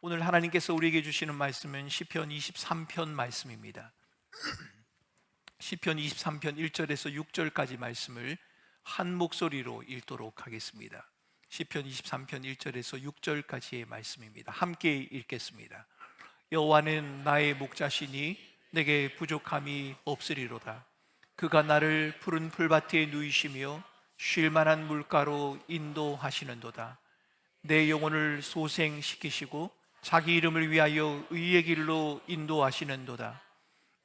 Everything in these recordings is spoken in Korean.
오늘 하나님께서 우리에게 주시는 말씀은 시편 23편 말씀입니다. 시편 23편 1절에서 6절까지 말씀을 한 목소리로 읽도록 하겠습니다. 시편 23편 1절에서 6절까지의 말씀입니다. 함께 읽겠습니다. 여호와는 나의 목자시니 내게 부족함이 없으리로다. 그가 나를 푸른 풀밭에 누이시며 쉴 만한 물가로 인도하시는도다. 내 영혼을 소생시키시고 자기 이름을 위하여 의의 길로 인도하시는도다.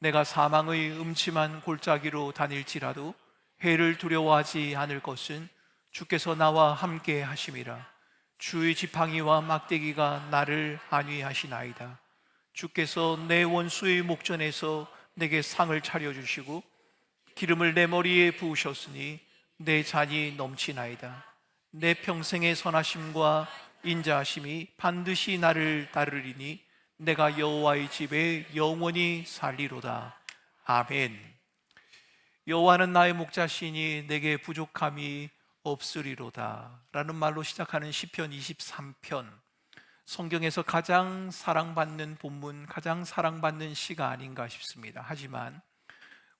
내가 사망의 음침한 골짜기로 다닐지라도 해를 두려워하지 않을 것은 주께서 나와 함께 하심이라. 주의 지팡이와 막대기가 나를 안위하시나이다. 주께서 내 원수의 목전에서 내게 상을 차려주시고 기름을 내 머리에 부으셨으니 내 잔이 넘치나이다. 내 평생의 선하심과 인자하심이 반드시 나를 따르리니 내가 여호와의 집에 영원히 살리로다. 아멘. 여호와는 나의 목자시니 내게 부족함이 없으리로다 라는 말로 시작하는 시편 23편, 성경에서 가장 사랑받는 본문, 가장 사랑받는 시가 아닌가 싶습니다. 하지만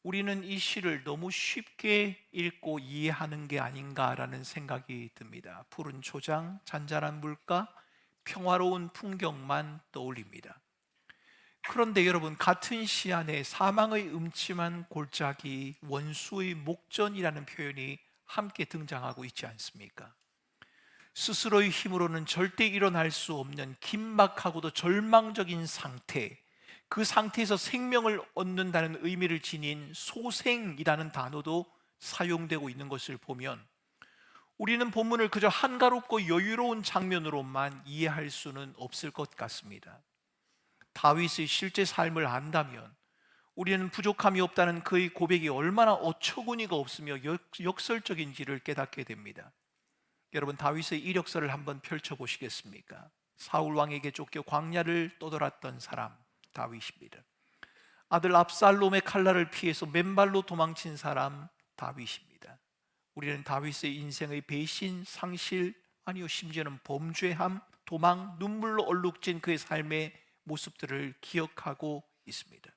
우리는 이 시를 너무 쉽게 읽고 이해하는 게 아닌가라는 생각이 듭니다. 푸른 초장, 잔잔한 물가, 평화로운 풍경만 떠올립니다. 그런데 여러분, 같은 시 안에 사망의 음침한 골짜기, 원수의 목전이라는 표현이 함께 등장하고 있지 않습니까? 스스로의 힘으로는 절대 일어날 수 없는 긴박하고도 절망적인 상태, 그 상태에서 생명을 얻는다는 의미를 지닌 소생이라는 단어도 사용되고 있는 것을 보면 우리는 본문을 그저 한가롭고 여유로운 장면으로만 이해할 수는 없을 것 같습니다. 다윗의 실제 삶을 안다면 우리는 부족함이 없다는 그의 고백이 얼마나 어처구니가 없으며 역설적인지를 깨닫게 됩니다. 여러분, 다윗의 이력서를 한번 펼쳐보시겠습니까? 사울 왕에게 쫓겨 광야를 떠돌았던 사람 다윗입니다. 아들 압살롬의 칼날을 피해서 맨발로 도망친 사람 다윗입니다. 우리는 다윗의 인생의 배신, 상실, 아니요 심지어는 범죄함, 도망, 눈물로 얼룩진 그의 삶의 모습들을 기억하고 있습니다.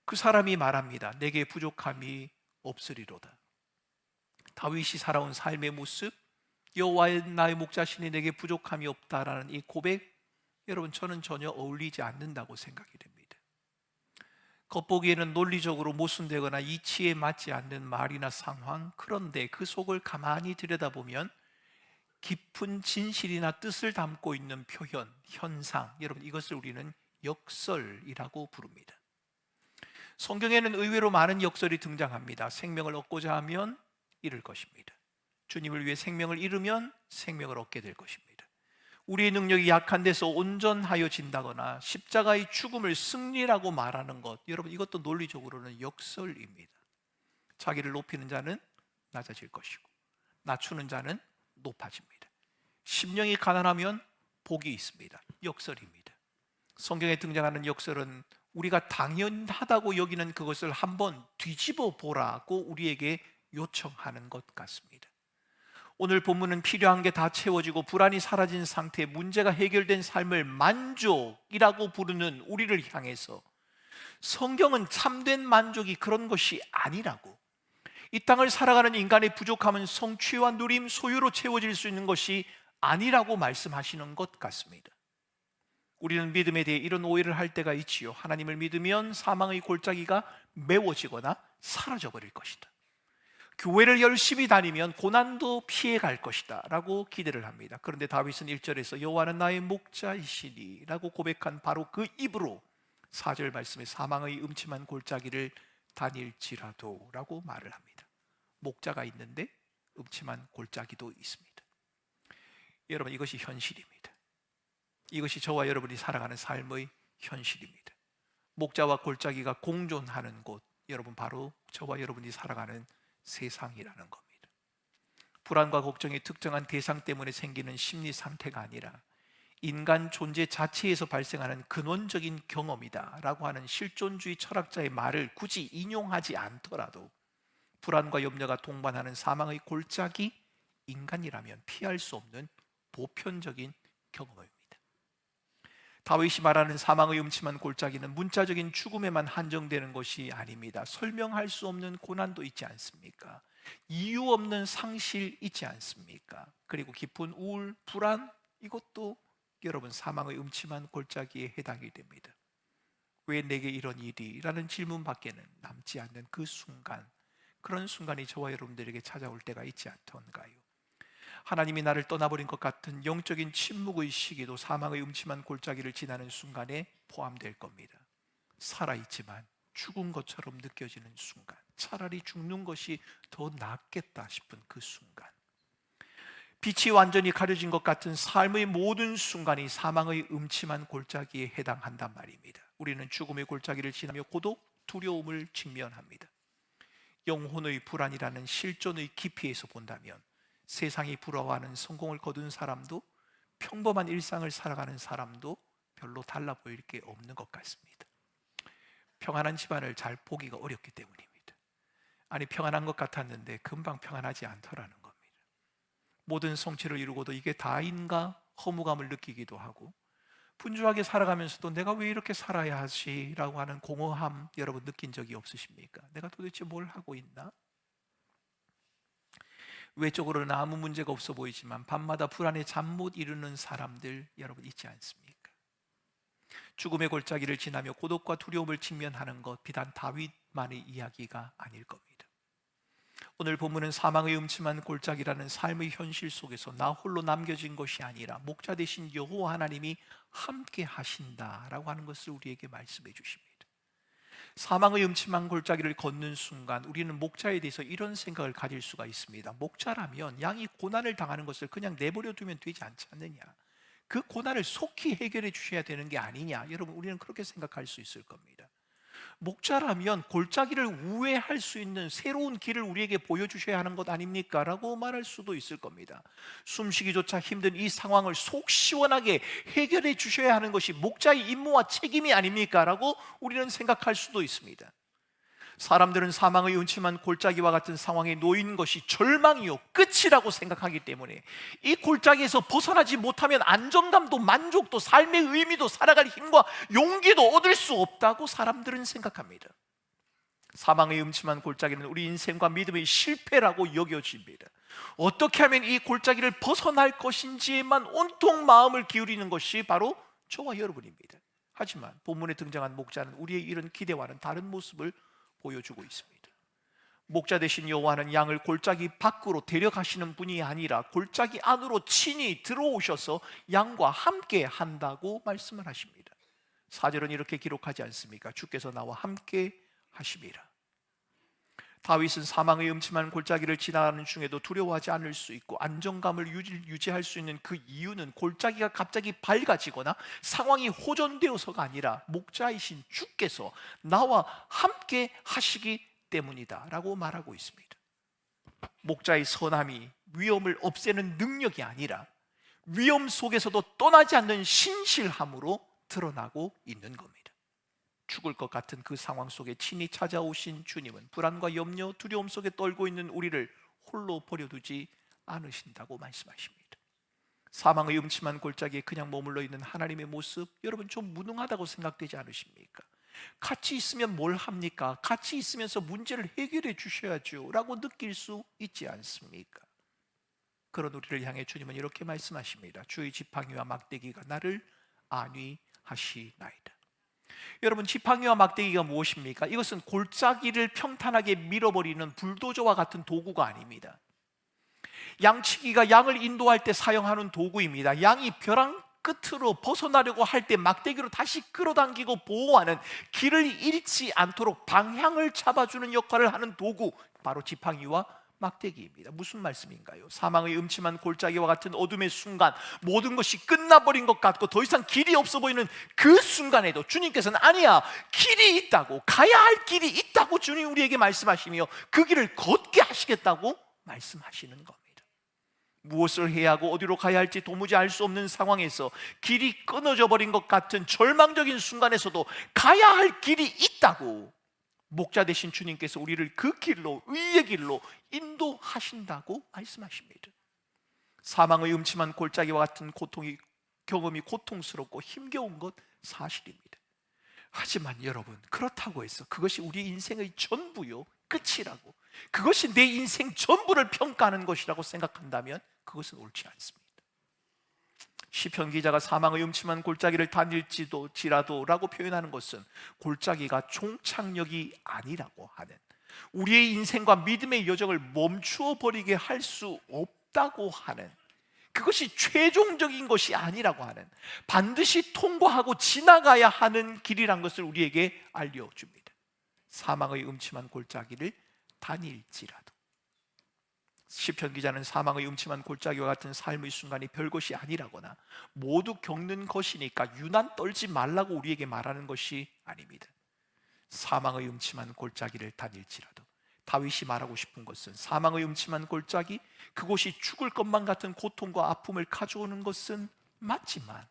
그 사람이 말합니다. 내게 부족함이 없으리로다. 다윗이 살아온 삶의 모습, 여호와의 나의 목자시니 내게 부족함이 없다라는 이 고백, 여러분, 저는 전혀 어울리지 않는다고 생각이 됩니다. 겉보기에는 논리적으로 모순되거나 이치에 맞지 않는 말이나 상황, 그런데 그 속을 가만히 들여다보면 깊은 진실이나 뜻을 담고 있는 표현, 현상, 여러분, 이것을 우리는 역설이라고 부릅니다. 성경에는 의외로 많은 역설이 등장합니다. 생명을 얻고자 하면 잃을 것입니다. 주님을 위해 생명을 잃으면 생명을 얻게 될 것입니다. 우리의 능력이 약한 데서 온전하여진다거나 십자가의 죽음을 승리라고 말하는 것, 여러분, 이것도 논리적으로는 역설입니다. 자기를 높이는 자는 낮아질 것이고 낮추는 자는 높아집니다. 심령이 가난하면 복이 있습니다. 역설입니다. 성경에 등장하는 역설은 우리가 당연하다고 여기는 그것을 한번 뒤집어 보라고 우리에게 요청하는 것 같습니다. 오늘 본문은 필요한 게 다 채워지고 불안이 사라진 상태에 문제가 해결된 삶을 만족이라고 부르는 우리를 향해서 성경은 참된 만족이 그런 것이 아니라고, 이 땅을 살아가는 인간의 부족함은 성취와 누림, 소유로 채워질 수 있는 것이 아니라고 말씀하시는 것 같습니다. 우리는 믿음에 대해 이런 오해를 할 때가 있지요. 하나님을 믿으면 사망의 골짜기가 메워지거나 사라져버릴 것이다. 교회를 열심히 다니면 고난도 피해갈 것이다 라고 기대를 합니다. 그런데 다윗은 1절에서 여호와는 나의 목자이시니 라고 고백한 바로 그 입으로 4절 말씀에 사망의 음침한 골짜기를 다닐지라도 라고 말을 합니다. 목자가 있는데 음침한 골짜기도 있습니다. 여러분, 이것이 현실입니다. 이것이 저와 여러분이 살아가는 삶의 현실입니다. 목자와 골짜기가 공존하는 곳, 여러분, 바로 저와 여러분이 살아가는 세상이라는 겁니다. 불안과 걱정이 특정한 대상 때문에 생기는 심리 상태가 아니라 인간 존재 자체에서 발생하는 근원적인 경험이다 라고 하는 실존주의 철학자의 말을 굳이 인용하지 않더라도 불안과 염려가 동반하는 사망의 골짜기, 인간이라면 피할 수 없는 보편적인 경험입니다. 다윗이 말하는 사망의 음침한 골짜기는 문자적인 죽음에만 한정되는 것이 아닙니다. 설명할 수 없는 고난도 있지 않습니까? 이유 없는 상실 있지 않습니까? 그리고 깊은 우울, 불안, 이것도 여러분 사망의 음침한 골짜기에 해당이 됩니다. 왜 내게 이런 일이? 라는 질문밖에는 남지 않는 그 순간, 그런 순간이 저와 여러분들에게 찾아올 때가 있지 않던가요? 하나님이 나를 떠나버린 것 같은 영적인 침묵의 시기도 사망의 음침한 골짜기를 지나는 순간에 포함될 겁니다. 살아있지만 죽은 것처럼 느껴지는 순간, 차라리 죽는 것이 더 낫겠다 싶은 그 순간, 빛이 완전히 가려진 것 같은 삶의 모든 순간이 사망의 음침한 골짜기에 해당한단 말입니다. 우리는 죽음의 골짜기를 지나며 고독, 두려움을 직면합니다. 영혼의 불안이라는 실존의 깊이에서 본다면 세상이 부러워하는 성공을 거둔 사람도 평범한 일상을 살아가는 사람도 별로 달라 보일 게 없는 것 같습니다. 평안한 집안을 잘 보기가 어렵기 때문입니다. 아니, 평안한 것 같았는데 금방 평안하지 않더라는 겁니다. 모든 성취를 이루고도 이게 다인가 허무감을 느끼기도 하고, 분주하게 살아가면서도 내가 왜 이렇게 살아야 하지? 라고 하는 공허함, 여러분 느낀 적이 없으십니까? 내가 도대체 뭘 하고 있나? 외적으로는 아무 문제가 없어 보이지만 밤마다 불안에 잠 못 이루는 사람들 여러분 있지 않습니까? 죽음의 골짜기를 지나며 고독과 두려움을 직면하는 것, 비단 다윗만의 이야기가 아닐 겁니다. 오늘 본문은 사망의 음침한 골짜기라는 삶의 현실 속에서 나 홀로 남겨진 것이 아니라 목자 되신 여호와 하나님이 함께 하신다라고 하는 것을 우리에게 말씀해 주십니다. 사망의 음침한 골짜기를 걷는 순간 우리는 목자에 대해서 이런 생각을 가질 수가 있습니다. 목자라면 양이 고난을 당하는 것을 그냥 내버려 두면 되지 않지 않느냐, 그 고난을 속히 해결해 주셔야 되는 게 아니냐, 여러분 우리는 그렇게 생각할 수 있을 겁니다. 목자라면 골짜기를 우회할 수 있는 새로운 길을 우리에게 보여주셔야 하는 것 아닙니까? 라고 말할 수도 있을 겁니다. 숨쉬기조차 힘든 이 상황을 속 시원하게 해결해 주셔야 하는 것이 목자의 임무와 책임이 아닙니까? 라고 우리는 생각할 수도 있습니다. 사람들은 사망의 음침한 골짜기와 같은 상황에 놓인 것이 절망이요 끝이라고 생각하기 때문에 이 골짜기에서 벗어나지 못하면 안정감도 만족도 삶의 의미도 살아갈 힘과 용기도 얻을 수 없다고 사람들은 생각합니다. 사망의 음침한 골짜기는 우리 인생과 믿음의 실패라고 여겨집니다. 어떻게 하면 이 골짜기를 벗어날 것인지에만 온통 마음을 기울이는 것이 바로 저와 여러분입니다. 하지만 본문에 등장한 목자는 우리의 이런 기대와는 다른 모습을 보여주고 있습니다. 목자 되신 여호와는 양을 골짜기 밖으로 데려가시는 분이 아니라 골짜기 안으로 친히 들어오셔서 양과 함께 한다고 말씀을 하십니다. 4절은 이렇게 기록하지 않습니까? 주께서 나와 함께 하심이라. 다윗은 사망의 음침한 골짜기를 지나가는 중에도 두려워하지 않을 수 있고 안정감을 유지할 수 있는 그 이유는 골짜기가 갑자기 밝아지거나 상황이 호전되어서가 아니라 목자이신 주께서 나와 함께 하시기 때문이다 라고 말하고 있습니다. 목자의 선함이 위험을 없애는 능력이 아니라 위험 속에서도 떠나지 않는 신실함으로 드러나고 있는 겁니다. 죽을 것 같은 그 상황 속에 친히 찾아오신 주님은 불안과 염려, 두려움 속에 떨고 있는 우리를 홀로 버려두지 않으신다고 말씀하십니다. 사망의 음침한 골짜기에 그냥 머물러 있는 하나님의 모습, 여러분 좀 무능하다고 생각되지 않으십니까? 같이 있으면 뭘 합니까? 같이 있으면서 문제를 해결해 주셔야죠 라고 느낄 수 있지 않습니까? 그런 우리를 향해 주님은 이렇게 말씀하십니다. 주의 지팡이와 막대기가 나를 안위하시나이다. 여러분, 지팡이와 막대기가 무엇입니까? 이것은 골짜기를 평탄하게 밀어버리는 불도저와 같은 도구가 아닙니다. 양치기가 양을 인도할 때 사용하는 도구입니다. 양이 벼랑 끝으로 벗어나려고 할 때 막대기로 다시 끌어당기고 보호하는, 길을 잃지 않도록 방향을 잡아주는 역할을 하는 도구, 바로 지팡이와 막대기입니다. 무슨 말씀인가요? 사망의 음침한 골짜기와 같은 어둠의 순간, 모든 것이 끝나버린 것 같고 더 이상 길이 없어 보이는 그 순간에도 주님께서는 아니야, 길이 있다고, 가야 할 길이 있다고 주님 우리에게 말씀하시며 그 길을 걷게 하시겠다고 말씀하시는 겁니다. 무엇을 해야 하고 어디로 가야 할지 도무지 알 수 없는 상황에서 길이 끊어져 버린 것 같은 절망적인 순간에서도 가야 할 길이 있다고 목자 되신 주님께서 우리를 그 길로, 의의 길로 인도하신다고 말씀하십니다. 사망의 음침한 골짜기와 같은 고통이 경험이 고통스럽고 힘겨운 것 사실입니다. 하지만 여러분, 그렇다고 해서 그것이 우리 인생의 전부요, 끝이라고, 그것이 내 인생 전부를 평가하는 것이라고 생각한다면 그것은 옳지 않습니다. 시편 기자가 사망의 음침한 골짜기를 다닐지라도 라고 표현하는 것은 골짜기가 종착역이 아니라고 하는, 우리의 인생과 믿음의 여정을 멈추어 버리게 할 수 없다고 하는, 그것이 최종적인 것이 아니라고 하는, 반드시 통과하고 지나가야 하는 길이란 것을 우리에게 알려줍니다. 사망의 음침한 골짜기를 다닐지라도. 시편 기자는 사망의 음침한 골짜기와 같은 삶의 순간이 별것이 아니라거나 모두 겪는 것이니까 유난 떨지 말라고 우리에게 말하는 것이 아닙니다. 사망의 음침한 골짜기를 다닐지라도, 다윗이 말하고 싶은 것은 사망의 음침한 골짜기, 그곳이 죽을 것만 같은 고통과 아픔을 가져오는 것은 맞지만,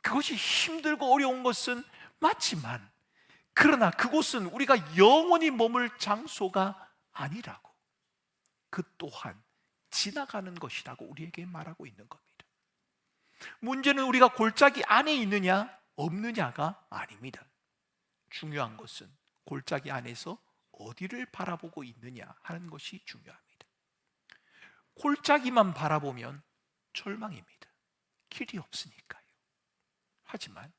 그것이 힘들고 어려운 것은 맞지만, 그러나 그곳은 우리가 영원히 머물 장소가 아니라고, 그 또한 지나가는 것이라고 우리에게 말하고 있는 겁니다. 문제는 우리가 골짜기 안에 있느냐 없느냐가 아닙니다. 중요한 것은 골짜기 안에서 어디를 바라보고 있느냐 하는 것이 중요합니다. 골짜기만 바라보면 절망입니다. 길이 없으니까요. 하지만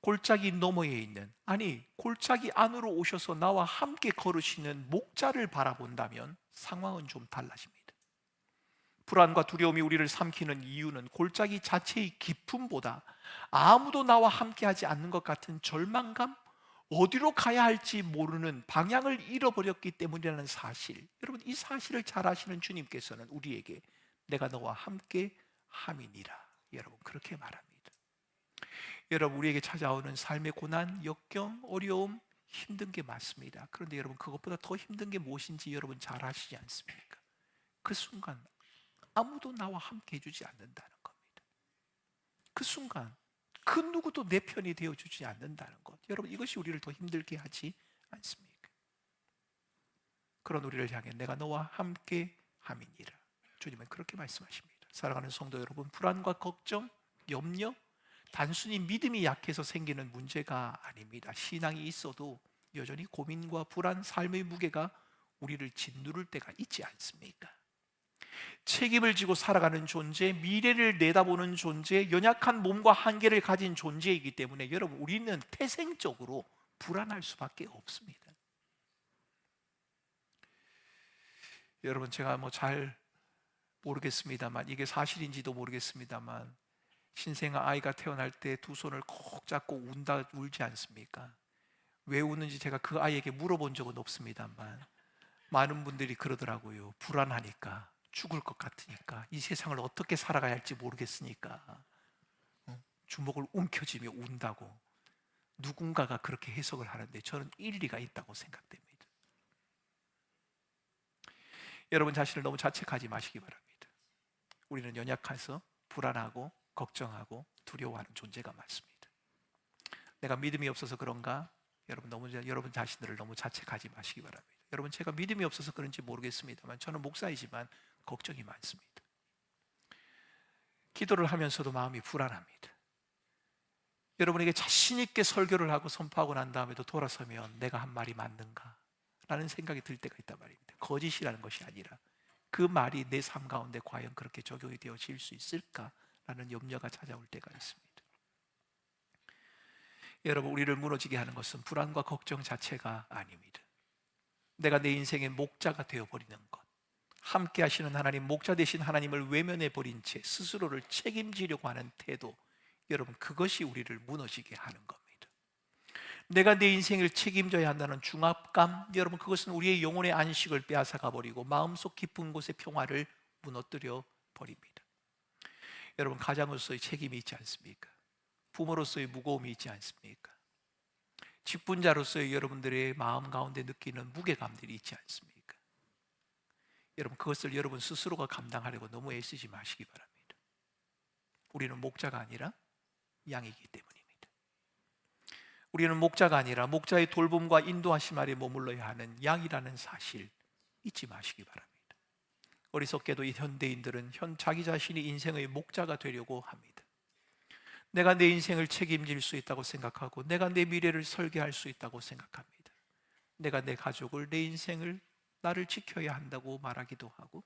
골짜기 너머에 있는, 아니 골짜기 안으로 오셔서 나와 함께 걸으시는 목자를 바라본다면 상황은 좀 달라집니다. 불안과 두려움이 우리를 삼키는 이유는 골짜기 자체의 깊음보다 아무도 나와 함께하지 않는 것 같은 절망감, 어디로 가야 할지 모르는, 방향을 잃어버렸기 때문이라는 사실, 여러분 이 사실을 잘 아시는 주님께서는 우리에게 내가 너와 함께 함이니라, 여러분 그렇게 말합니다. 여러분, 우리에게 찾아오는 삶의 고난, 역경, 어려움, 힘든 게 맞습니다. 그런데 여러분, 그것보다 더 힘든 게 무엇인지 여러분 잘 아시지 않습니까? 그 순간 아무도 나와 함께 해주지 않는다는 겁니다. 그 순간 그 누구도 내 편이 되어주지 않는다는 것, 여러분 이것이 우리를 더 힘들게 하지 않습니까? 그런 우리를 향해 내가 너와 함께 함이니라, 주님은 그렇게 말씀하십니다. 사랑하는 성도 여러분, 불안과 걱정, 염려, 단순히 믿음이 약해서 생기는 문제가 아닙니다. 신앙이 있어도 여전히 고민과 불안, 삶의 무게가 우리를 짓누를 때가 있지 않습니까? 책임을 지고 살아가는 존재, 미래를 내다보는 존재, 연약한 몸과 한계를 가진 존재이기 때문에 여러분 우리는 태생적으로 불안할 수밖에 없습니다. 여러분, 제가 잘 모르겠습니다만, 이게 사실인지도 모르겠습니다만, 신생아 아이가 태어날 때 두 손을 꼭 잡고 울지 않습니까? 왜 우는지 제가 그 아이에게 물어본 적은 없습니다만 많은 분들이 그러더라고요. 불안하니까, 죽을 것 같으니까, 이 세상을 어떻게 살아가야 할지 모르겠으니까 주먹을 움켜쥐며 운다고 누군가가 그렇게 해석을 하는데 저는 일리가 있다고 생각됩니다. 여러분 자신을 너무 자책하지 마시기 바랍니다. 우리는 연약해서 불안하고 걱정하고 두려워하는 존재가 많습니다. 내가 믿음이 없어서 그런가? 여러분 자신들을 너무 자책하지 마시기 바랍니다. 여러분, 제가 믿음이 없어서 그런지 모르겠습니다만 저는 목사이지만 걱정이 많습니다. 기도를 하면서도 마음이 불안합니다. 여러분에게 자신 있게 설교를 하고 선포하고 난 다음에도 돌아서면 내가 한 말이 맞는가? 라는 생각이 들 때가 있단 말입니다. 거짓이라는 것이 아니라 그 말이 내 삶 가운데 과연 그렇게 적용이 되어질 수 있을까? 라는 염려가 찾아올 때가 있습니다. 여러분, 우리를 무너지게 하는 것은 불안과 걱정 자체가 아닙니다. 내가 내 인생의 목자가 되어버리는 것, 함께 하시는 하나님, 목자 되신 하나님을 외면해버린 채 스스로를 책임지려고 하는 태도, 여러분 그것이 우리를 무너지게 하는 겁니다. 내가 내 인생을 책임져야 한다는 중압감, 여러분 그것은 우리의 영혼의 안식을 빼앗아가 버리고 마음속 깊은 곳의 평화를 무너뜨려 버립니다. 여러분, 가장으로서의 책임이 있지 않습니까? 부모로서의 무거움이 있지 않습니까? 직분자로서의 여러분들의 마음 가운데 느끼는 무게감들이 있지 않습니까? 여러분, 그것을 여러분 스스로가 감당하려고 너무 애쓰지 마시기 바랍니다. 우리는 목자가 아니라 양이기 때문입니다. 우리는 목자가 아니라 목자의 돌봄과 인도하심 아래 머물러야 하는 양이라는 사실 잊지 마시기 바랍니다. 어리석게도 이 현대인들은 자기 자신이 인생의 목자가 되려고 합니다. 내가 내 인생을 책임질 수 있다고 생각하고 내가 내 미래를 설계할 수 있다고 생각합니다. 내가 내 가족을, 내 인생을, 나를 지켜야 한다고 말하기도 하고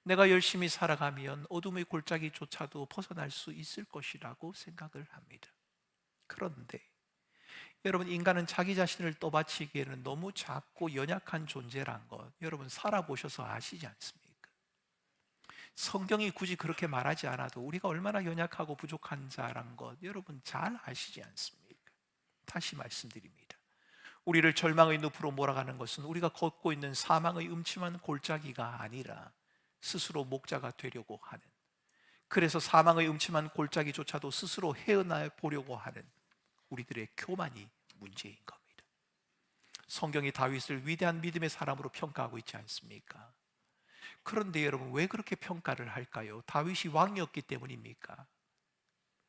내가 열심히 살아가면 어둠의 골짜기조차도 벗어날 수 있을 것이라고 생각을 합니다. 그런데 여러분, 인간은 자기 자신을 떠받치기에는 너무 작고 연약한 존재란 것 여러분 살아보셔서 아시지 않습니까? 성경이 굳이 그렇게 말하지 않아도 우리가 얼마나 연약하고 부족한 자란 것 여러분 잘 아시지 않습니까? 다시 말씀드립니다. 우리를 절망의 늪으로 몰아가는 것은 우리가 걷고 있는 사망의 음침한 골짜기가 아니라 스스로 목자가 되려고 하는, 그래서 사망의 음침한 골짜기조차도 스스로 헤어나 보려고 하는 우리들의 교만이 문제인 겁니다. 성경이 다윗을 위대한 믿음의 사람으로 평가하고 있지 않습니까? 그런데 여러분 왜 그렇게 평가를 할까요? 다윗이 왕이었기 때문입니까?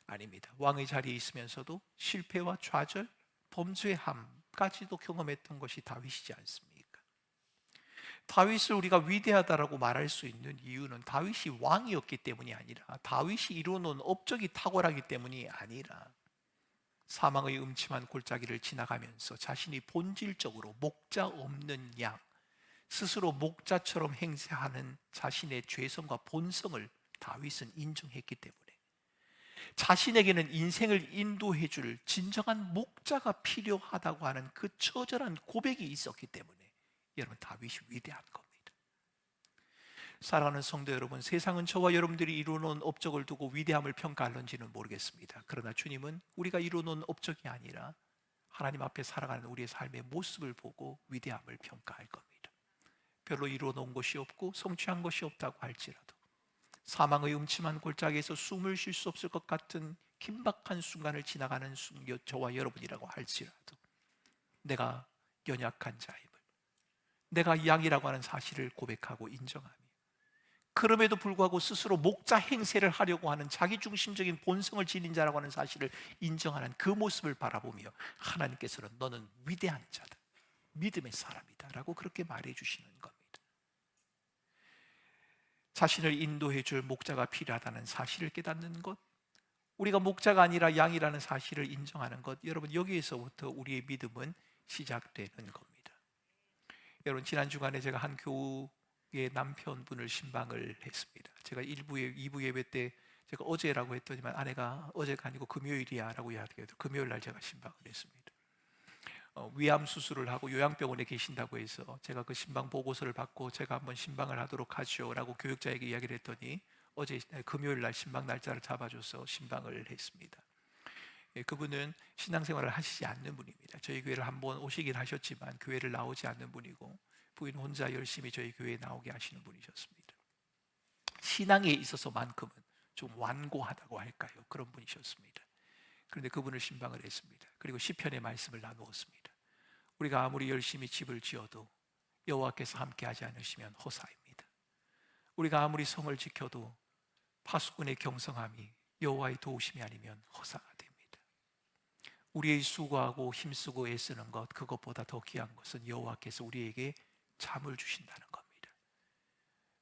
아닙니다. 왕의 자리에 있으면서도 실패와 좌절, 범죄함까지도 경험했던 것이 다윗이지 않습니까? 다윗을 우리가 위대하다라고 말할 수 있는 이유는 다윗이 왕이었기 때문이 아니라, 다윗이 이루어놓은 업적이 탁월하기 때문이 아니라, 사망의 음침한 골짜기를 지나가면서 자신이 본질적으로 목자 없는 양, 스스로 목자처럼 행세하는 자신의 죄성과 본성을 다윗은 인정했기 때문에 자신에게는 인생을 인도해 줄 진정한 목자가 필요하다고 하는 그 처절한 고백이 있었기 때문에 여러분 다윗이 위대한 겁니다. 사랑하는 성도 여러분, 세상은 저와 여러분들이 이루어놓은 업적을 두고 위대함을 평가할런지는 모르겠습니다. 그러나 주님은 우리가 이루어놓은 업적이 아니라 하나님 앞에 살아가는 우리의 삶의 모습을 보고 위대함을 평가할 겁니다. 별로 이루어놓은 것이 없고 성취한 것이 없다고 할지라도, 사망의 음침한 골짜기에서 숨을 쉴 수 없을 것 같은 긴박한 순간을 지나가는 저와 여러분이라고 할지라도 내가 연약한 자임을, 내가 양이라고 하는 사실을 고백하고 인정하며, 그럼에도 불구하고 스스로 목자 행세를 하려고 하는 자기중심적인 본성을 지닌 자라고 하는 사실을 인정하는 그 모습을 바라보며 하나님께서는 너는 위대한 자다, 믿음의 사람이다 라고 그렇게 말해 주시는 겁니다. 자신을 인도해 줄 목자가 필요하다는 사실을 깨닫는 것, 우리가 목자가 아니라 양이라는 사실을 인정하는 것, 여러분 여기에서부터 우리의 믿음은 시작되는 겁니다. 여러분, 지난 주간에 제가 한 교우의 남편분을 신방을 했습니다. 제가 2부 예배 때 제가 어제라고 했더니만 아내가 어제가 아니고 금요일이야 라고 이야기해도 금요일 날 제가 신방을 했습니다. 위암 수술을 하고 요양병원에 계신다고 해서 제가 그 신방 보고서를 받고 제가 한번 신방을 하도록 하죠 라고 교육자에게 이야기를 했더니 어제 금요일 날 신방 날짜를 잡아줘서 신방을 했습니다. 그분은 신앙생활을 하시지 않는 분입니다. 저희 교회를 한번 오시긴 하셨지만 교회를 나오지 않는 분이고, 부인 혼자 열심히 저희 교회에 나오게 하시는 분이셨습니다. 신앙에 있어서만큼은 좀 완고하다고 할까요? 그런 분이셨습니다. 그런데 그분을 신방을 했습니다. 그리고 시편의 말씀을 나누었습니다. 우리가 아무리 열심히 집을 지어도 여호와께서 함께하지 않으시면 허사입니다. 우리가 아무리 성을 지켜도 파수꾼의 경성함이 여호와의 도우심이 아니면 허사가 됩니다. 우리의 수고하고 힘쓰고 애쓰는 것, 그것보다 더 귀한 것은 여호와께서 우리에게 잠을 주신다는 겁니다.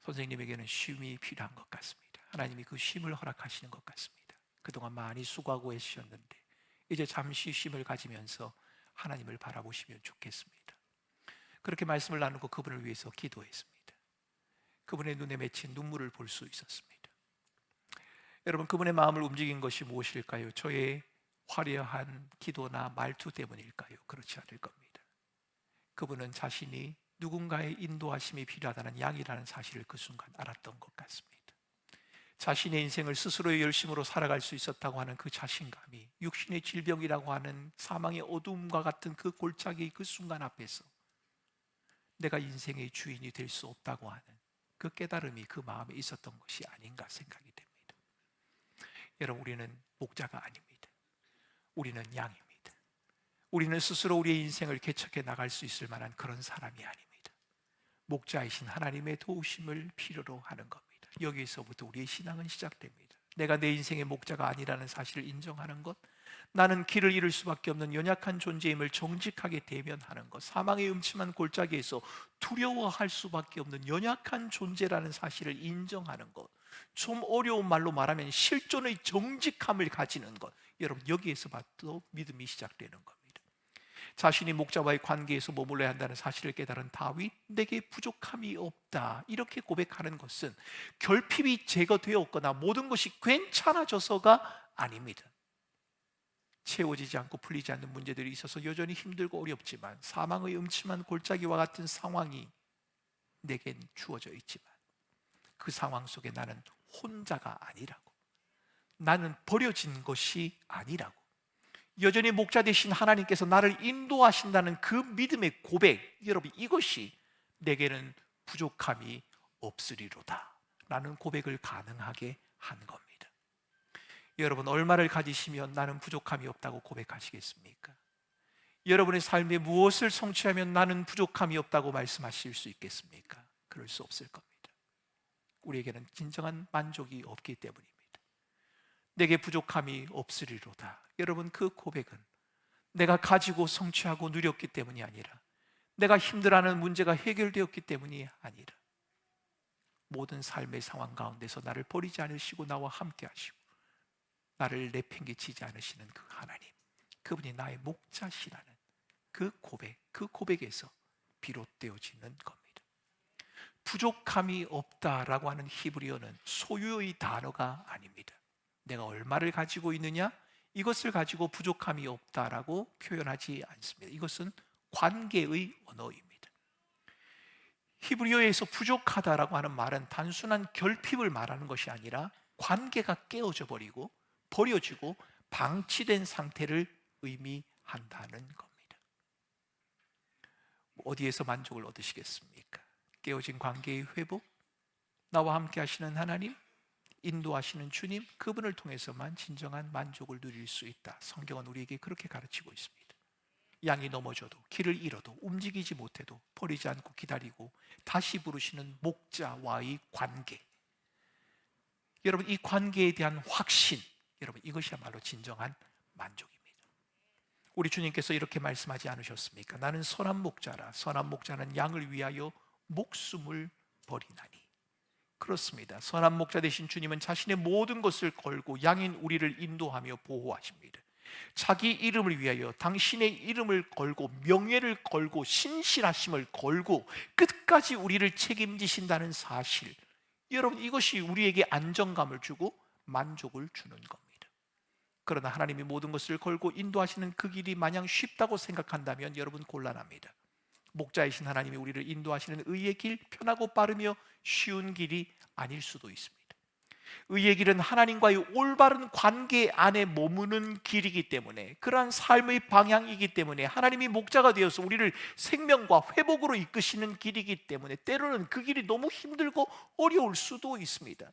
선생님에게는 쉼이 필요한 것 같습니다. 하나님이 그 쉼을 허락하시는 것 같습니다. 그동안 많이 수고하고 애쓰셨는데 이제 잠시 쉼을 가지면서 하나님을 바라보시면 좋겠습니다. 그렇게 말씀을 나누고 그분을 위해서 기도했습니다. 그분의 눈에 맺힌 눈물을 볼 수 있었습니다. 여러분, 그분의 마음을 움직인 것이 무엇일까요? 저의 화려한 기도나 말투 때문일까요? 그렇지 않을 겁니다. 그분은 자신이 누군가의 인도하심이 필요하다는 양이라는 사실을 그 순간 알았던 것 같습니다. 자신의 인생을 스스로의 열심으로 살아갈 수 있었다고 하는 그 자신감이 육신의 질병이라고 하는 사망의 어둠과 같은 그 골짜기 그 순간 앞에서 내가 인생의 주인이 될 수 없다고 하는 그 깨달음이 그 마음에 있었던 것이 아닌가 생각이 됩니다. 여러분, 우리는 목자가 아닙니다. 우리는 양입니다. 우리는 스스로 우리의 인생을 개척해 나갈 수 있을 만한 그런 사람이 아닙니다. 목자이신 하나님의 도우심을 필요로 하는 겁니다. 여기에서부터 우리의 신앙은 시작됩니다. 내가 내 인생의 목자가 아니라는 사실을 인정하는 것, 나는 길을 잃을 수밖에 없는 연약한 존재임을 정직하게 대면하는 것, 사망의 음침한 골짜기에서 두려워할 수밖에 없는 연약한 존재라는 사실을 인정하는 것, 좀 어려운 말로 말하면 실존의 정직함을 가지는 것, 여러분 여기에서 봐도 믿음이 시작되는 겁니다. 자신이 목자와의 관계에서 머물러야 한다는 사실을 깨달은 다윗, 내게 부족함이 없다 이렇게 고백하는 것은 결핍이 제거되었거나 모든 것이 괜찮아져서가 아닙니다. 채워지지 않고 풀리지 않는 문제들이 있어서 여전히 힘들고 어렵지만, 사망의 음침한 골짜기와 같은 상황이 내겐 주어져 있지만, 그 상황 속에 나는 혼자가 아니라고, 나는 버려진 것이 아니라고, 여전히 목자 되신 하나님께서 나를 인도하신다는 그 믿음의 고백, 여러분 이것이 내게는 부족함이 없으리로다 라는 고백을 가능하게 한 겁니다. 여러분 얼마를 가지시면 나는 부족함이 없다고 고백하시겠습니까? 여러분의 삶에 무엇을 성취하면 나는 부족함이 없다고 말씀하실 수 있겠습니까? 그럴 수 없을 겁니다. 우리에게는 진정한 만족이 없기 때문입니다. 내게 부족함이 없으리로다, 여러분 그 고백은 내가 가지고 성취하고 누렸기 때문이 아니라, 내가 힘들어하는 문제가 해결되었기 때문이 아니라, 모든 삶의 상황 가운데서 나를 버리지 않으시고 나와 함께 하시고 나를 내팽개치지 않으시는 그 하나님, 그분이 나의 목자시라는 그 고백, 그 고백에서 비롯되어지는 겁니다. 부족함이 없다라고 하는 히브리어는 소유의 단어가 아닙니다. 내가 얼마를 가지고 있느냐, 이것을 가지고 부족함이 없다라고 표현하지 않습니다. 이것은 관계의 언어입니다. 히브리어에서 부족하다라고 하는 말은 단순한 결핍을 말하는 것이 아니라 관계가 깨어져 버리고 버려지고 방치된 상태를 의미한다는 겁니다. 어디에서 만족을 얻으시겠습니까? 깨어진 관계의 회복, 나와 함께 하시는 하나님, 인도하시는 주님, 그분을 통해서만 진정한 만족을 누릴 수 있다. 성경은 우리에게 그렇게 가르치고 있습니다. 양이 넘어져도 길을 잃어도 움직이지 못해도 버리지 않고 기다리고 다시 부르시는 목자와의 관계, 여러분 이 관계에 대한 확신, 여러분 이것이야말로 진정한 만족입니다. 우리 주님께서 이렇게 말씀하지 않으셨습니까? 나는 선한 목자라, 선한 목자는 양을 위하여 목숨을 버리나니. 그렇습니다. 선한 목자 되신 주님은 자신의 모든 것을 걸고 양인 우리를 인도하며 보호하십니다. 자기 이름을 위하여 당신의 이름을 걸고 명예를 걸고 신실하심을 걸고 끝까지 우리를 책임지신다는 사실, 여러분 이것이 우리에게 안정감을 주고 만족을 주는 겁니다. 그러나 하나님이 모든 것을 걸고 인도하시는 그 길이 마냥 쉽다고 생각한다면 여러분 곤란합니다. 목자이신 하나님이 우리를 인도하시는 의의 길, 편하고 빠르며 쉬운 길이 아닐 수도 있습니다. 의의 길은 하나님과의 올바른 관계 안에 머무는 길이기 때문에, 그러한 삶의 방향이기 때문에, 하나님이 목자가 되어서 우리를 생명과 회복으로 이끄시는 길이기 때문에 때로는 그 길이 너무 힘들고 어려울 수도 있습니다.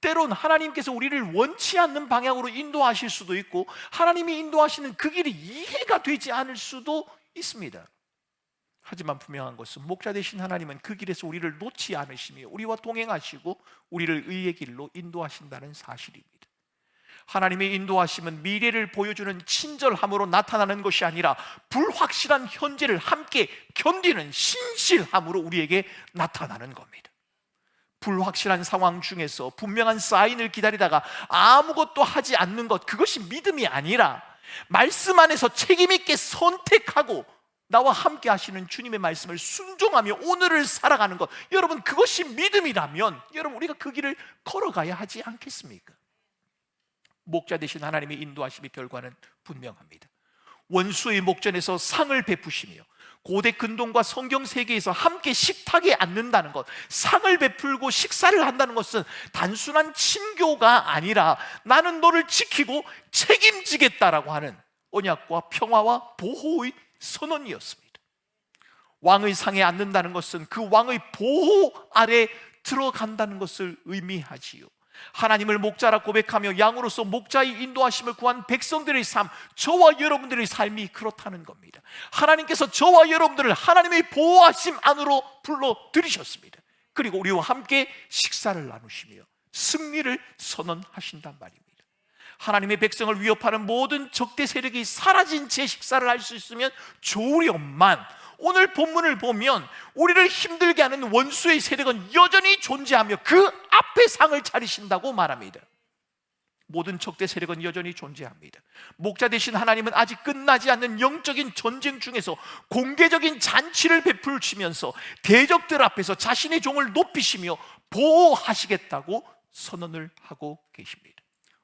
때론 하나님께서 우리를 원치 않는 방향으로 인도하실 수도 있고, 하나님이 인도하시는 그 길이 이해가 되지 않을 수도 있습니다. 하지만 분명한 것은 목자 되신 하나님은 그 길에서 우리를 놓지 않으시며 우리와 동행하시고 우리를 의의 길로 인도하신다는 사실입니다. 하나님의 인도하심은 미래를 보여주는 친절함으로 나타나는 것이 아니라 불확실한 현재를 함께 견디는 신실함으로 우리에게 나타나는 겁니다. 불확실한 상황 중에서 분명한 사인을 기다리다가 아무것도 하지 않는 것, 그것이 믿음이 아니라 말씀 안에서 책임 있게 선택하고 나와 함께 하시는 주님의 말씀을 순종하며 오늘을 살아가는 것, 여러분 그것이 믿음이라면 여러분 우리가 그 길을 걸어가야 하지 않겠습니까? 목자 되신 하나님의 인도하심의 결과는 분명합니다. 원수의 목전에서 상을 베푸시며 고대 근동과 성경 세계에서 함께 식탁에 앉는다는 것, 상을 베풀고 식사를 한다는 것은 단순한 친교가 아니라 나는 너를 지키고 책임지겠다라고 하는 언약과 평화와 보호의 선언이었습니다. 왕의 상에 앉는다는 것은 그 왕의 보호 아래 들어간다는 것을 의미하지요. 하나님을 목자라 고백하며 양으로서 목자의 인도하심을 구한 백성들의 삶, 저와 여러분들의 삶이 그렇다는 겁니다. 하나님께서 저와 여러분들을 하나님의 보호하심 안으로 불러들이셨습니다. 그리고 우리와 함께 식사를 나누시며 승리를 선언하신단 말입니다. 하나님의 백성을 위협하는 모든 적대 세력이 사라진 채 식사를 할 수 있으면 좋으련만, 오늘 본문을 보면 우리를 힘들게 하는 원수의 세력은 여전히 존재하며 그 앞에 상을 차리신다고 말합니다. 모든 적대 세력은 여전히 존재합니다. 목자 되신 하나님은 아직 끝나지 않는 영적인 전쟁 중에서 공개적인 잔치를 베풀시면서 대적들 앞에서 자신의 종을 높이시며 보호하시겠다고 선언을 하고 계십니다.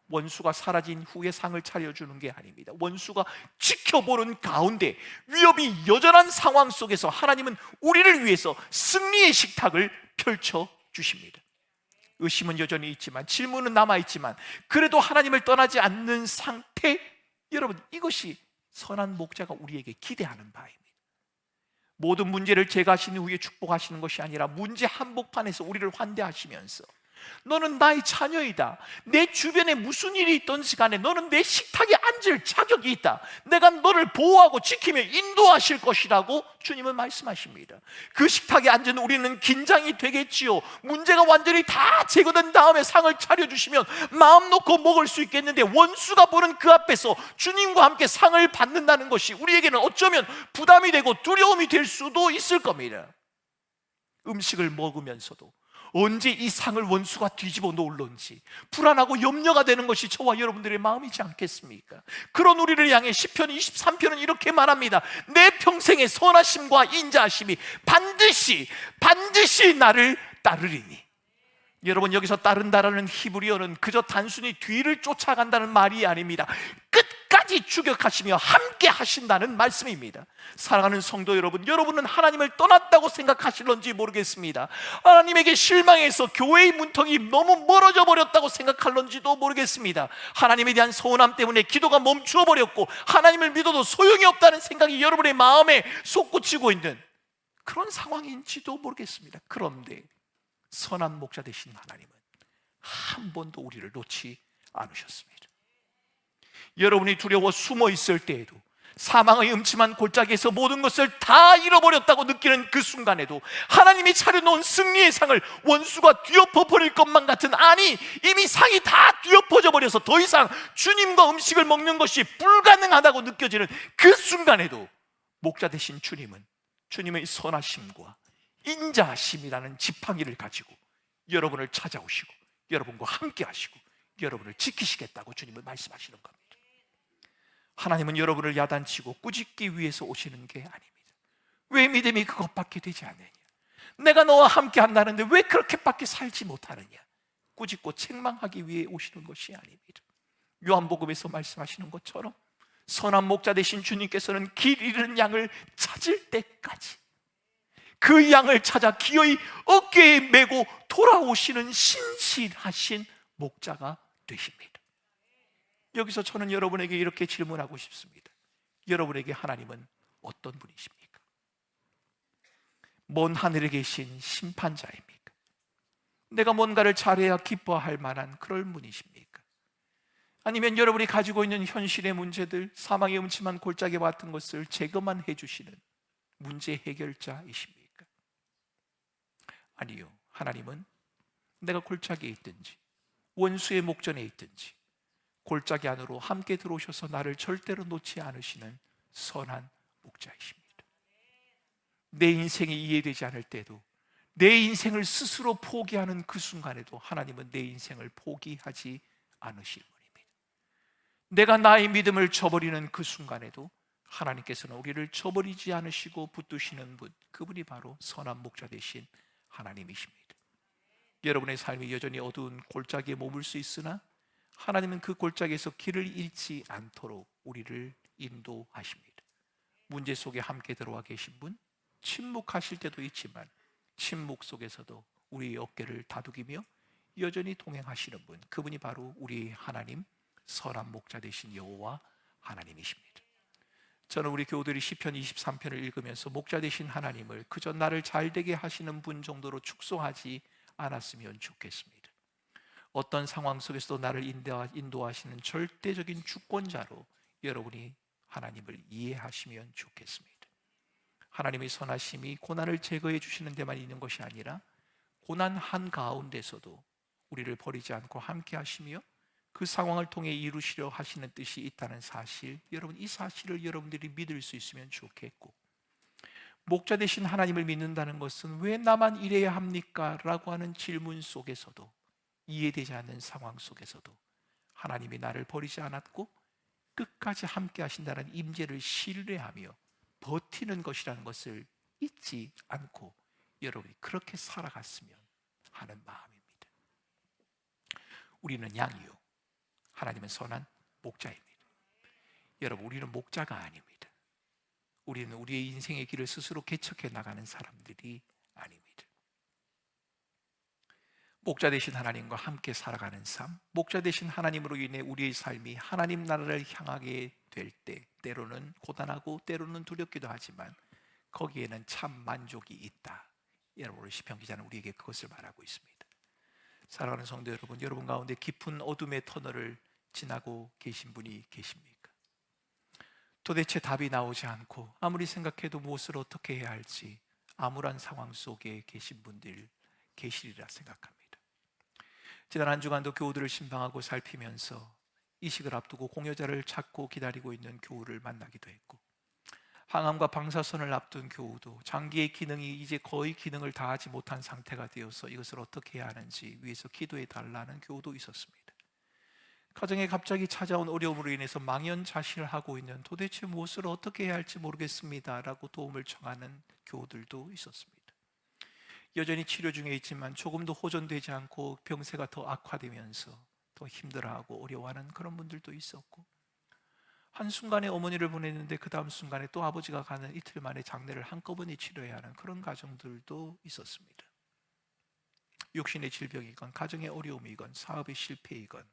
원수가 사라진 후에 상을 차려주는 게 아닙니다. 원수가 지켜보는 가운데 위협이 여전한 상황 속에서 하나님은 우리를 위해서 승리의 식탁을 펼쳐주십니다. 의심은 여전히 있지만, 질문은 남아있지만, 그래도 하나님을 떠나지 않는 상태, 여러분, 이것이 선한 목자가 우리에게 기대하는 바입니다. 모든 문제를 제거하신 후에 축복하시는 것이 아니라 문제 한복판에서 우리를 환대하시면서 너는 나의 자녀이다, 내 주변에 무슨 일이 있던 시간에 너는 내 식탁에 앉을 자격이 있다, 내가 너를 보호하고 지키며 인도하실 것이라고 주님은 말씀하십니다. 그 식탁에 앉은 우리는 긴장이 되겠지요. 문제가 완전히 다 제거된 다음에 상을 차려주시면 마음 놓고 먹을 수 있겠는데, 원수가 보는 그 앞에서 주님과 함께 상을 받는다는 것이 우리에게는 어쩌면 부담이 되고 두려움이 될 수도 있을 겁니다. 음식을 먹으면서도 언제 이 상을 원수가 뒤집어 놓을런지 불안하고 염려가 되는 것이 저와 여러분들의 마음이지 않겠습니까? 그런 우리를 향해 시편 23편은 이렇게 말합니다. 내 평생의 선하심과 인자하심이 반드시 나를 따르리니. 여러분, 여기서 따른다라는 히브리어는 그저 단순히 뒤를 쫓아간다는 말이 아닙니다. 끝까지 추격하시며 함께 하신다는 말씀입니다. 사랑하는 성도 여러분, 여러분은 하나님을 떠났다고 생각하실런지 모르겠습니다. 하나님에게 실망해서 교회의 문턱이 너무 멀어져 버렸다고 생각할런지도 모르겠습니다. 하나님에 대한 서운함 때문에 기도가 멈추어 버렸고 하나님을 믿어도 소용이 없다는 생각이 여러분의 마음에 솟구치고 있는 그런 상황인지도 모르겠습니다. 그런데 선한 목자 되신 하나님은 한 번도 우리를 놓지 않으셨습니다. 여러분이 두려워 숨어 있을 때에도, 사망의 음침한 골짜기에서 모든 것을 다 잃어버렸다고 느끼는 그 순간에도 하나님이 차려놓은 승리의 상을 원수가 뒤엎어 버릴 것만 같은, 아니 이미 상이 다 뒤엎어져 버려서 더 이상 주님과 음식을 먹는 것이 불가능하다고 느껴지는 그 순간에도 목자 되신 주님은 주님의 선하심과 인자하심이라는 지팡이를 가지고 여러분을 찾아오시고 여러분과 함께 하시고 여러분을 지키시겠다고 주님은 말씀하시는 겁니다. 하나님은 여러분을 야단치고 꾸짖기 위해서 오시는 게 아닙니다. 왜 믿음이 그것밖에 되지 않느냐, 내가 너와 함께 한다는데 왜 그렇게밖에 살지 못하느냐, 꾸짖고 책망하기 위해 오시는 것이 아닙니다. 요한복음에서 말씀하시는 것처럼 선한 목자 되신 주님께서는 길 잃은 양을 찾을 때까지 그 양을 찾아 기어이 어깨에 메고 돌아오시는 신실하신 목자가 되십니다. 여기서 저는 여러분에게 이렇게 질문하고 싶습니다. 여러분에게 하나님은 어떤 분이십니까? 먼 하늘에 계신 심판자입니까? 내가 뭔가를 잘해야 기뻐할 만한 그럴 분이십니까? 아니면 여러분이 가지고 있는 현실의 문제들, 사망의 음침한 골짜기와 같은 것을 제거만 해주시는 문제 해결자이십니까? 아니요, 하나님은 내가 골짜기에 있든지 원수의 목전에 있든지 골짜기 안으로 함께 들어오셔서 나를 절대로 놓지 않으시는 선한 목자이십니다. 내 인생이 이해되지 않을 때도, 내 인생을 스스로 포기하는 그 순간에도 하나님은 내 인생을 포기하지 않으실 분입니다. 내가 나의 믿음을 저버리는 그 순간에도 하나님께서는 우리를 저버리지 않으시고 붙드시는 분, 그분이 바로 선한 목자 되신 하나님이십니다. 여러분의 삶이 여전히 어두운 골짜기에 머물 수 있으나 하나님은 그 골짜기에서 길을 잃지 않도록 우리를 인도하십니다. 문제 속에 함께 들어와 계신 분, 침묵하실 때도 있지만 침묵 속에서도 우리의 어깨를 다독이며 여전히 동행하시는 분, 그분이 바로 우리 하나님, 선한 목자 되신 여호와 하나님이십니다. 저는 우리 교우들이 시편 23편을 읽으면서 목자 되신 하나님을 그저 나를 잘되게 하시는 분 정도로 축소하지 않았으면 좋겠습니다. 어떤 상황 속에서도 나를 인도하시는 절대적인 주권자로 여러분이 하나님을 이해하시면 좋겠습니다. 하나님의 선하심이 고난을 제거해 주시는 데만 있는 것이 아니라 고난 한가운데서도 우리를 버리지 않고 함께 하시며 그 상황을 통해 이루시려 하시는 뜻이 있다는 사실, 여러분 이 사실을 여러분들이 믿을 수 있으면 좋겠고, 목자 되신 하나님을 믿는다는 것은 왜 나만 이래야 합니까? 라고 하는 질문 속에서도, 이해되지 않는 상황 속에서도 하나님이 나를 버리지 않았고 끝까지 함께 하신다는 임재를 신뢰하며 버티는 것이라는 것을 잊지 않고 여러분이 그렇게 살아갔으면 하는 마음입니다. 우리는 양이요, 하나님은 선한 목자입니다. 여러분, 우리는 목자가 아닙니다. 우리는 우리의 인생의 길을 스스로 개척해 나가는 사람들이 아닙니다. 목자 되신 하나님과 함께 살아가는 삶, 목자 되신 하나님으로 인해 우리의 삶이 하나님 나라를 향하게 될 때, 때로는 고단하고 때로는 두렵기도 하지만 거기에는 참 만족이 있다. 여러분, 시편 기자는 우리에게 그것을 말하고 있습니다. 사랑하는 성도 여러분, 여러분 가운데 깊은 어둠의 터널을 지나고 계신 분이 계십니까? 도대체 답이 나오지 않고 아무리 생각해도 무엇을 어떻게 해야 할지 암울한 상황 속에 계신 분들 계시리라 생각합니다. 지난 한 주간도 교우들을 신방하고 살피면서 이식을 앞두고 공여자를 찾고 기다리고 있는 교우를 만나기도 했고, 항암과 방사선을 앞둔 교우도 장기의 기능이 이제 거의 기능을 다하지 못한 상태가 되어서 이것을 어떻게 해야 하는지 위해서 기도해 달라는 교우도 있었습니다. 가정에 갑자기 찾아온 어려움으로 인해서 망연자실을 하고 있는, 도대체 무엇을 어떻게 해야 할지 모르겠습니다 라고 도움을 청하는 교우들도 있었습니다. 여전히 치료 중에 있지만 조금도 호전되지 않고 병세가 더 악화되면서 더 힘들어하고 어려워하는 그런 분들도 있었고, 한순간에 어머니를 보냈는데 그 다음 순간에 또 아버지가 가는 이틀 만에 장례를 한꺼번에 치료해야 하는 그런 가정들도 있었습니다. 육신의 질병이건 가정의 어려움이건 사업의 실패이건,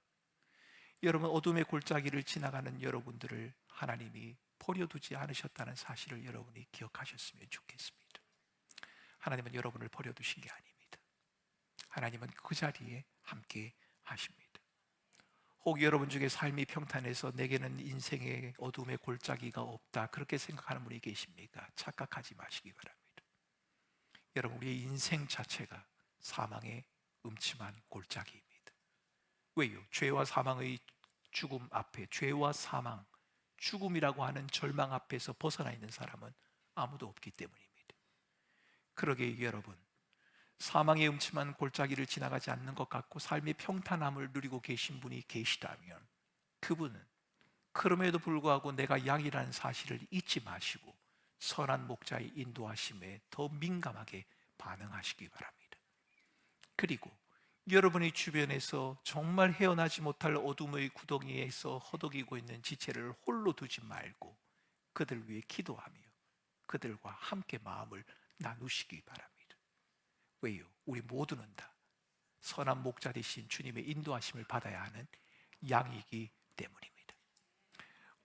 여러분 어둠의 골짜기를 지나가는 여러분들을 하나님이 버려두지 않으셨다는 사실을 여러분이 기억하셨으면 좋겠습니다. 하나님은 여러분을 버려두신 게 아닙니다. 하나님은 그 자리에 함께 하십니다. 혹 여러분 중에 삶이 평탄해서 내게는 인생의 어둠의 골짜기가 없다, 그렇게 생각하는 분이 계십니까? 착각하지 마시기 바랍니다. 여러분, 우리의 인생 자체가 사망의 음침한 골짜기입니다. 왜요? 죄와 사망의 죽음 앞에, 죄와 사망, 죽음이라고 하는 절망 앞에서 벗어나 있는 사람은 아무도 없기 때문입니다. 그러기에 여러분, 사망의 음침한 골짜기를 지나가지 않는 것 같고 삶의 평탄함을 누리고 계신 분이 계시다면, 그분은 그럼에도 불구하고 내가 양이라는 사실을 잊지 마시고 선한 목자의 인도하심에 더 민감하게 반응하시기 바랍니다. 그리고 여러분의 주변에서 정말 헤어나지 못할 어둠의 구덩이에서 허덕이고 있는 지체를 홀로 두지 말고 그들 위해 기도하며 그들과 함께 마음을 나누시기 바랍니다. 왜요? 우리 모두는 다 선한 목자 되신 주님의 인도하심을 받아야 하는 양이기 때문입니다.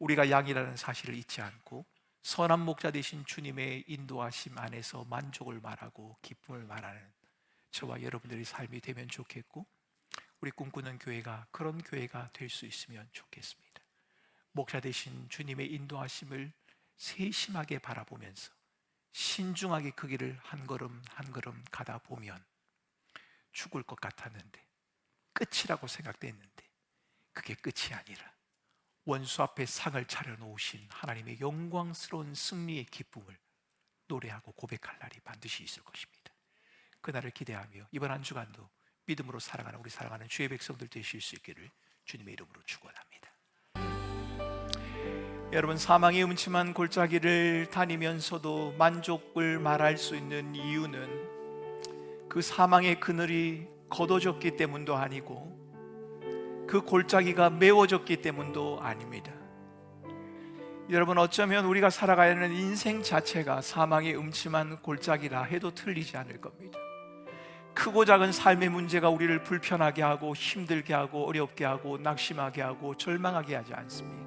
우리가 양이라는 사실을 잊지 않고 선한 목자 되신 주님의 인도하심 안에서 만족을 말하고 기쁨을 말하는 저와 여러분들의 삶이 되면 좋겠고, 우리 꿈꾸는 교회가 그런 교회가 될 수 있으면 좋겠습니다. 목자 되신 주님의 인도하심을 세심하게 바라보면서 신중하게 그 길을 한 걸음 한 걸음 가다 보면 죽을 것 같았는데, 끝이라고 생각됐는데 그게 끝이 아니라 원수 앞에 상을 차려놓으신 하나님의 영광스러운 승리의 기쁨을 노래하고 고백할 날이 반드시 있을 것입니다. 그날을 기대하며 이번 한 주간도 믿음으로 살아가는 우리 사랑하는 주의 백성들 되실 수 있기를 주님의 이름으로 축원합니다. 여러분, 사망의 음침한 골짜기를 다니면서도 만족을 말할 수 있는 이유는 그 사망의 그늘이 걷어졌기 때문도 아니고 그 골짜기가 메워졌기 때문도 아닙니다. 여러분, 어쩌면 우리가 살아가야 하는 인생 자체가 사망의 음침한 골짜기라 해도 틀리지 않을 겁니다. 크고 작은 삶의 문제가 우리를 불편하게 하고 힘들게 하고 어렵게 하고 낙심하게 하고 절망하게 하지 않습니까?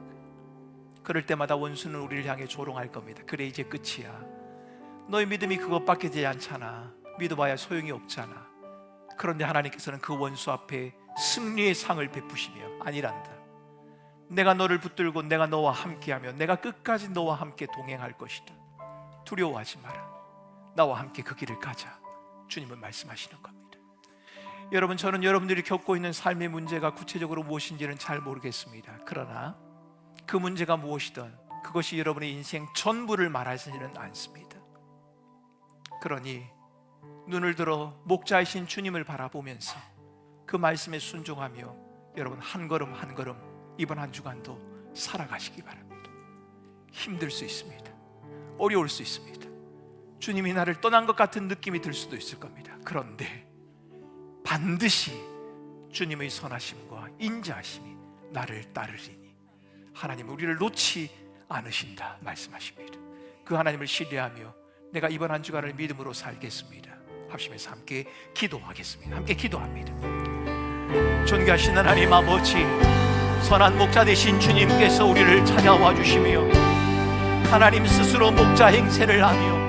그럴 때마다 원수는 우리를 향해 조롱할 겁니다. 그래, 이제 끝이야. 너의 믿음이 그것밖에 되지 않잖아. 믿어봐야 소용이 없잖아. 그런데 하나님께서는 그 원수 앞에 승리의 상을 베푸시며 아니란다. 내가 너를 붙들고 내가 너와 함께하며 내가 끝까지 너와 함께 동행할 것이다. 두려워하지 마라. 나와 함께 그 길을 가자. 주님은 말씀하시는 겁니다. 여러분, 저는 여러분들이 겪고 있는 삶의 문제가 구체적으로 무엇인지는 잘 모르겠습니다. 그러나 그 문제가 무엇이든 그것이 여러분의 인생 전부를 말하지는 않습니다. 그러니 눈을 들어 목자이신 주님을 바라보면서 그 말씀에 순종하며 여러분 한 걸음 한 걸음 이번 한 주간도 살아가시기 바랍니다. 힘들 수 있습니다. 어려울 수 있습니다. 주님이 나를 떠난 것 같은 느낌이 들 수도 있을 겁니다. 그런데 반드시 주님의 선하심과 인자하심이 나를 따르리니 하나님은 우리를 놓지 않으신다 말씀하십니다. 그 하나님을 신뢰하며 내가 이번 한 주간을 믿음으로 살겠습니다. 합심해서 함께 기도하겠습니다. 함께 기도합니다. 존귀하신 하나님 아버지, 선한 목자 되신 주님께서 우리를 찾아와 주시며 하나님 스스로 목자 행세를 하며